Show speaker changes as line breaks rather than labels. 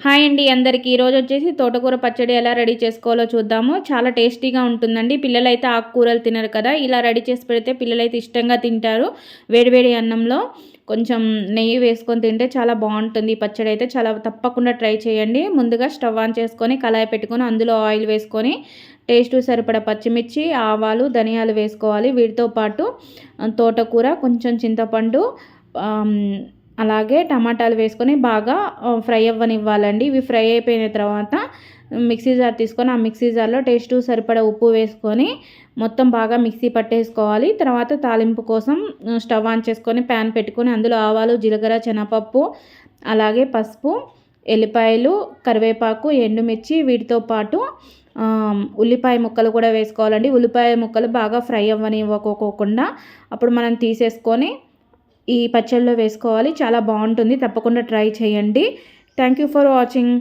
Hi అండి అందరికీ. ఈరోజు వచ్చేసి తోటకూర పచ్చడి ఎలా రెడీ చేసుకోవాలో చూద్దాము. చాలా టేస్టీగా ఉంటుందండి. పిల్లలైతే ఆకుకూరలు తినరు కదా, ఇలా రెడీ చేసి పెడితే పిల్లలైతే ఇష్టంగా తింటారు. వేడివేడి అన్నంలో కొంచెం నెయ్యి వేసుకొని తింటే చాలా బాగుంటుంది. ఈ పచ్చడి అయితే తప్పకుండా ట్రై చేయండి. ముందుగా స్టవ్ ఆన్ చేసుకొని కళాయి పెట్టుకొని అందులో ఆయిల్ వేసుకొని టేస్ట్ సరిపడా పచ్చిమిర్చి, ఆవాలు, ధనియాలు వేసుకోవాలి. వీటితో పాటు తోటకూర, కొంచెం చింతపండు, అలాగే టమాటాలు వేసుకొని బాగా ఫ్రై అవ్వనివ్వాలండి. ఇవి ఫ్రై అయిపోయిన తర్వాత మిక్సీ జార్ తీసుకొని ఆ మిక్సీ జార్లో టేస్ట్ సరిపడా ఉప్పు వేసుకొని మొత్తం బాగా మిక్సీ పట్టేసుకోవాలి. తర్వాత తాలింపు కోసం స్టవ్ ఆన్ చేసుకొని ప్యాన్ పెట్టుకొని అందులో ఆవాలు, జీలకర్ర, శనగపప్పు, అలాగే పసుపు, ఎల్లిపాయలు, కరివేపాకు, ఎండుమిర్చి, వీటితో పాటు ఉల్లిపాయ ముక్కలు కూడా వేసుకోవాలండి. ఉల్లిపాయ ముక్కలు బాగా ఫ్రై అవ్వనివ్వకోకుండా అప్పుడు మనం తీసేసుకొని ఈ పచ్చళ్ళలో వేసుకోవాలి. చాలా బాగుంటుంది. తప్పకుండా ట్రై చేయండి. Thank you for watching.